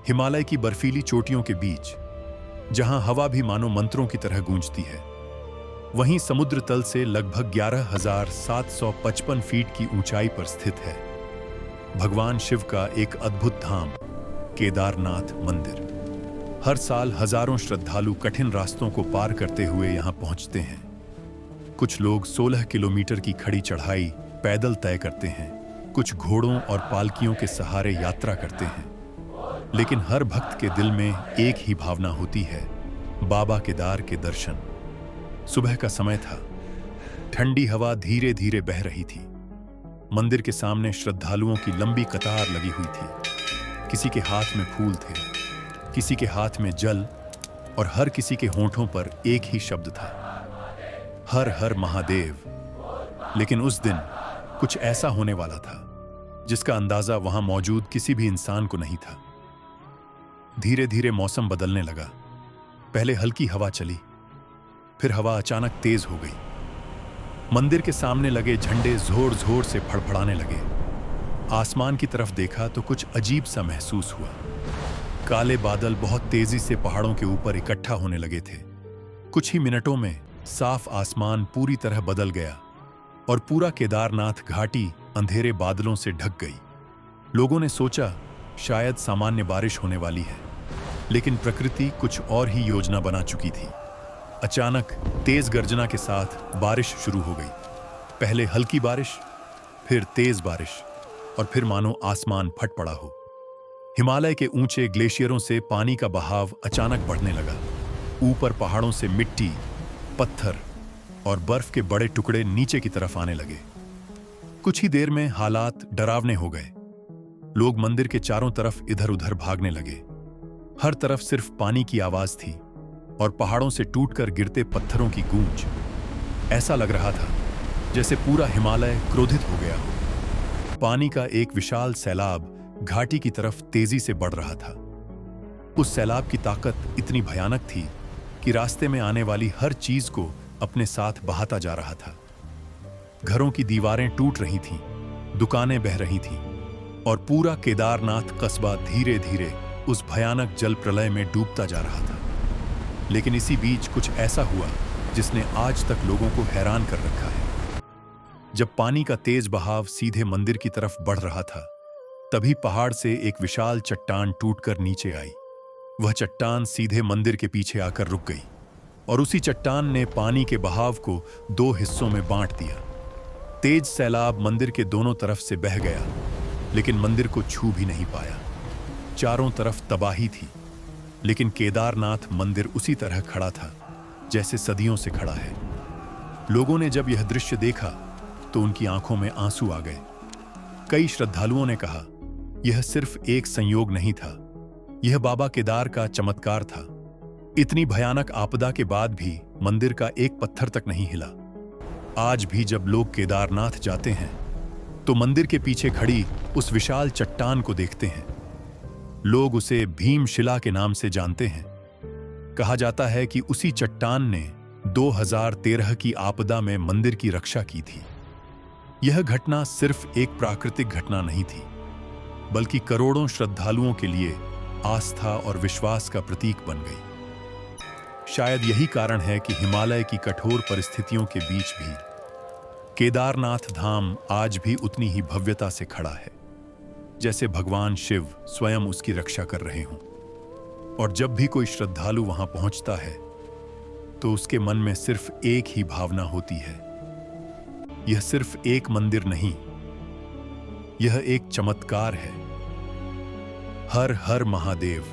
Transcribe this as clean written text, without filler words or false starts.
हिमालय की बर्फीली चोटियों के बीच, जहां हवा भी मानो मंत्रों की तरह गूंजती है, वहीं समुद्र तल से लगभग 11,755 फीट की ऊंचाई पर स्थित है भगवान शिव का एक अद्भुत धाम, केदारनाथ मंदिर। हर साल हजारों श्रद्धालु कठिन रास्तों को पार करते हुए यहां पहुंचते हैं। कुछ लोग 16 किलोमीटर की खड़ी चढ़ाई पैदल तय करते हैं, कुछ घोड़ों और पालकियों के सहारे यात्रा करते हैं। लेकिन हर भक्त के दिल में एक ही भावना होती है, बाबा केदार के दर्शन। सुबह का समय था, ठंडी हवा धीरे धीरे बह रही थी। मंदिर के सामने श्रद्धालुओं की लंबी कतार लगी हुई थी। किसी के हाथ में फूल थे, किसी के हाथ में जल, और हर किसी के होंठों पर एक ही शब्द था, हर हर महादेव। लेकिन उस दिन कुछ ऐसा होने वाला था जिसका अंदाजा वहां मौजूद किसी भी इंसान को नहीं था। धीरे धीरे मौसम बदलने लगा। पहले हल्की हवा चली, फिर हवा अचानक तेज हो गई। मंदिर के सामने लगे झंडे जोर जोर से फड़फड़ाने लगे। आसमान की तरफ देखा तो कुछ अजीब सा महसूस हुआ। काले बादल बहुत तेजी से पहाड़ों के ऊपर इकट्ठा होने लगे थे। कुछ ही मिनटों में साफ आसमान पूरी तरह बदल गया और पूरा केदारनाथ घाटी अंधेरे बादलों से ढक गई। लोगों ने सोचा शायद सामान्य बारिश होने वाली है, लेकिन प्रकृति कुछ और ही योजना बना चुकी थी। अचानक तेज गर्जना के साथ बारिश शुरू हो गई। पहले हल्की बारिश, फिर तेज बारिश, और फिर मानो आसमान फट पड़ा हो। हिमालय के ऊंचे ग्लेशियरों से पानी का बहाव अचानक बढ़ने लगा। ऊपर पहाड़ों से मिट्टी, पत्थर और बर्फ के बड़े टुकड़े नीचे की तरफ आने लगे। कुछ ही देर में हालात डरावने हो गए। लोग मंदिर के चारों तरफ इधर उधर भागने लगे। हर तरफ सिर्फ पानी की आवाज थी और पहाड़ों से टूटकर गिरते पत्थरों की गूंज। ऐसा लग रहा था जैसे पूरा हिमालय क्रोधित हो गया हो। पानी का एक विशाल सैलाब घाटी की तरफ तेजी से बढ़ रहा था। उस सैलाब की ताकत इतनी भयानक थी कि रास्ते में आने वाली हर चीज को अपने साथ बहाता जा रहा था। घरों की दीवारें टूट रही थीं, दुकानें बह रही थीं, और पूरा केदारनाथ कस्बा धीरे धीरे उस भयानक जल प्रलय में डूबता जा रहा था। लेकिन इसी बीच कुछ ऐसा हुआ जिसने आज तक लोगों को हैरान कर रखा है। जब पानी का तेज बहाव सीधे मंदिर की तरफ बढ़ रहा था, तभी पहाड़ से एक विशाल चट्टान टूटकर नीचे आई। वह चट्टान सीधे मंदिर के पीछे आकर रुक गई, और उसी चट्टान ने पानी के बहाव को दो हिस्सों में बांट दिया। तेज सैलाब मंदिर के दोनों तरफ से बह गया, लेकिन मंदिर को छू भी नहीं पाया। चारों तरफ तबाही थी, लेकिन केदारनाथ मंदिर उसी तरह खड़ा था जैसे सदियों से खड़ा है। लोगों ने जब यह दृश्य देखा तो उनकी आंखों में आंसू आ गए। कई श्रद्धालुओं ने कहा, यह सिर्फ एक संयोग नहीं था, यह बाबा केदार का चमत्कार था। इतनी भयानक आपदा के बाद भी मंदिर का एक पत्थर तक नहीं हिला। आज भी जब लोग केदारनाथ जाते हैं तो मंदिर के पीछे खड़ी उस विशाल चट्टान को देखते हैं। लोग उसे भीमशिला के नाम से जानते हैं। कहा जाता है कि उसी चट्टान ने 2013 की आपदा में मंदिर की रक्षा की थी। यह घटना सिर्फ एक प्राकृतिक घटना नहीं थी, बल्कि करोड़ों श्रद्धालुओं के लिए आस्था और विश्वास का प्रतीक बन गई। शायद यही कारण है कि हिमालय की कठोर परिस्थितियों के बीच भी केदारनाथ धाम आज भी उतनी ही भव्यता से खड़ा है, जैसे भगवान शिव स्वयं उसकी रक्षा कर रहे हों। और जब भी कोई श्रद्धालु वहां पहुंचता है तो उसके मन में सिर्फ एक ही भावना होती है, यह सिर्फ एक मंदिर नहीं, यह एक चमत्कार है। हर हर महादेव।